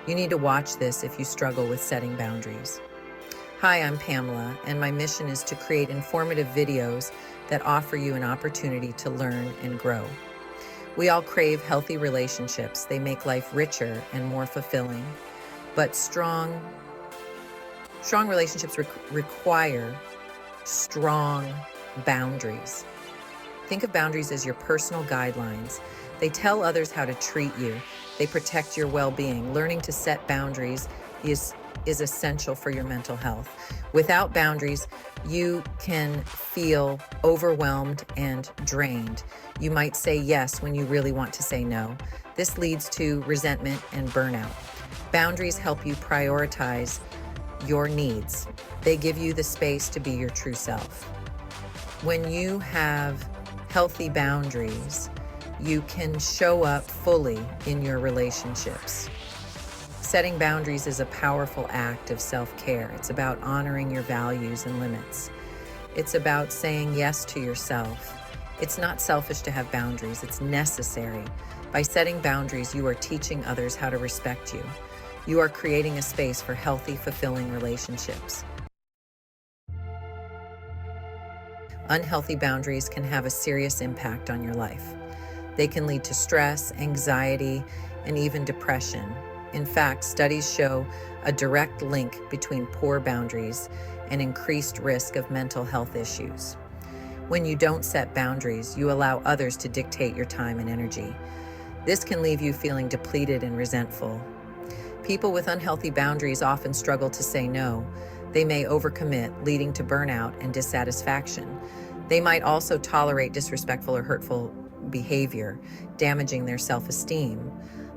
You need to watch this if you struggle with setting boundaries. Hi, I'm Pamela, and my mission is to create informative videos that offer you an opportunity to learn and grow. We all crave healthy relationships. They make life richer and more fulfilling. But strong relationships require strong boundaries. Think of boundaries as your personal guidelines. They tell others how to treat you. They protect your well-being. Learning to set boundaries is essential for your mental health. Without boundaries, you can feel overwhelmed and drained. You might say yes when you really want to say no. This leads to resentment and burnout. Boundaries help you prioritize your needs. They give you the space to be your true self. When you have healthy boundaries, you can show up fully in your relationships. Setting boundaries is a powerful act of self-care. It's about honoring your values and limits. It's about saying yes to yourself. It's not selfish to have boundaries, it's necessary. By setting boundaries, you are teaching others how to respect you. You are creating a space for healthy, fulfilling relationships. Unhealthy boundaries can have a serious impact on your life. They can lead to stress, anxiety, and even depression. In fact, studies show a direct link between poor boundaries and increased risk of mental health issues. When you don't set boundaries, you allow others to dictate your time and energy. This can leave you feeling depleted and resentful. People with unhealthy boundaries often struggle to say no. They may overcommit, leading to burnout and dissatisfaction. They might also tolerate disrespectful or hurtful behavior, damaging their self-esteem.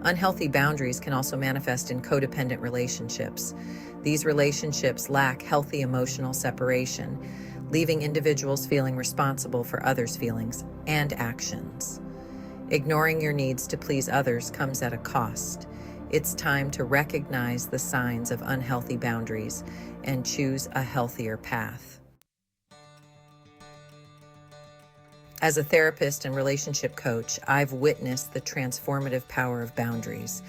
Unhealthy boundaries can also manifest in codependent relationships. These relationships lack healthy emotional separation, leaving individuals feeling responsible for others' feelings and actions. Ignoring your needs to please others comes at a cost. It's time to recognize the signs of unhealthy boundaries and choose a healthier path. As a therapist and relationship coach, I've witnessed the transformative power of boundaries.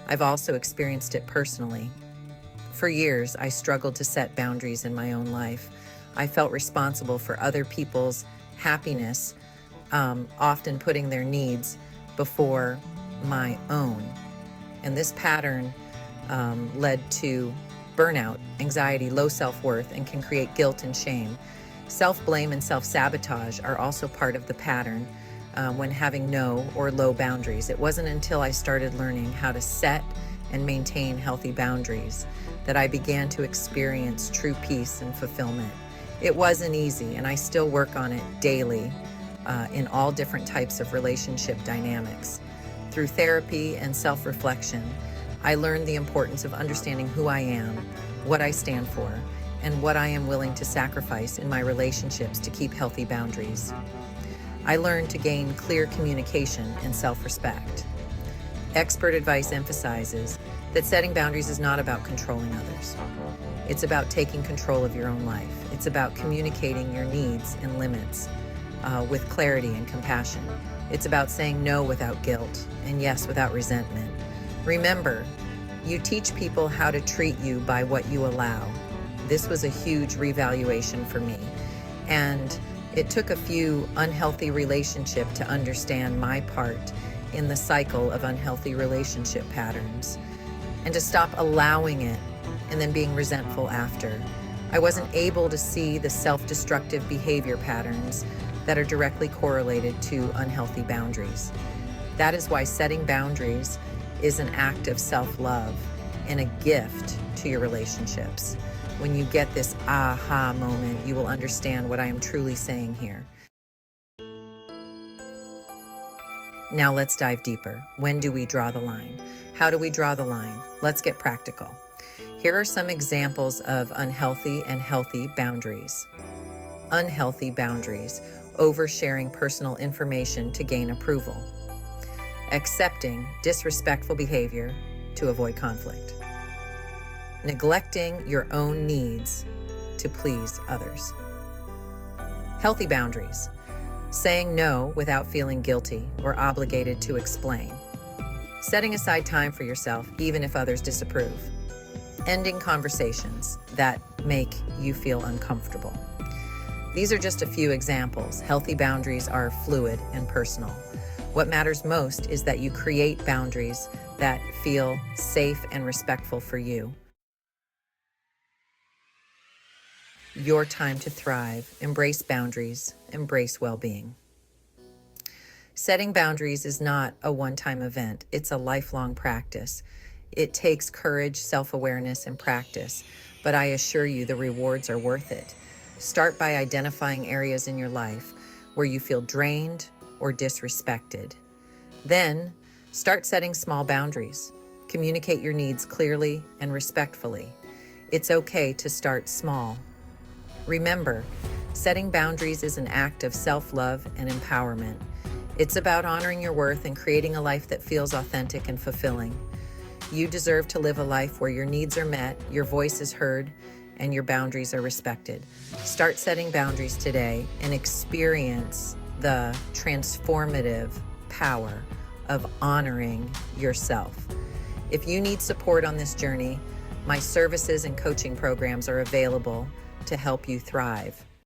I've also experienced it personally. For years, I struggled to set boundaries in my own life. I felt responsible for other people's happiness, often putting their needs before my own. And this pattern led to burnout, anxiety, low self-worth, and can create guilt and shame. Self-blame and self-sabotage are also part of the pattern when having no or low boundaries. It wasn't until I started learning how to set and maintain healthy boundaries that I began to experience true peace and fulfillment. It wasn't easy, and I still work on it daily in all different types of relationship dynamics. Through therapy and self-reflection, I learned the importance of understanding who I am, what I stand for, and what I am willing to sacrifice in my relationships to keep healthy boundaries. I learned to gain clear communication and self-respect. Expert advice emphasizes that setting boundaries is not about controlling others. It's about taking control of your own life. It's about communicating your needs and limits with clarity and compassion. It's about saying no without guilt and yes without resentment. Remember, you teach people how to treat you by what you allow. This was a huge revaluation for me, and it took a few unhealthy relationships to understand my part in the cycle of unhealthy relationship patterns and to stop allowing it and then being resentful after. I wasn't able to see the self-destructive behavior patterns that are directly correlated to unhealthy boundaries. That is why setting boundaries is an act of self-love and a gift to your relationships. When you get this aha moment, you will understand what I am truly saying here. Now let's dive deeper. When do we draw the line? How do we draw the line? Let's get practical. Here are some examples of unhealthy and healthy boundaries. Unhealthy boundaries: oversharing personal information to gain approval. Accepting disrespectful behavior to avoid conflict. Neglecting your own needs to please others. Healthy boundaries: saying no without feeling guilty or obligated to explain. Setting aside time for yourself, even if others disapprove. Ending conversations that make you feel uncomfortable. These are just a few examples. Healthy boundaries are fluid and personal. What matters most is that you create boundaries that feel safe and respectful for you. Your time to thrive. Embrace boundaries. Embrace well-being. Setting boundaries is not a one-time event. It's a lifelong practice. It takes courage, self-awareness, and practice, but I assure you the rewards are worth it. Start by identifying areas in your life where you feel drained or disrespected. Then, start setting small boundaries. Communicate your needs clearly and respectfully. It's okay to start small. Remember, setting boundaries is an act of self-love and empowerment. It's about honoring your worth and creating a life that feels authentic and fulfilling. You deserve to live a life where your needs are met, your voice is heard, and your boundaries are respected. Start setting boundaries today and experience the transformative power of honoring yourself. If you need support on this journey, my services and coaching programs are available to help you thrive.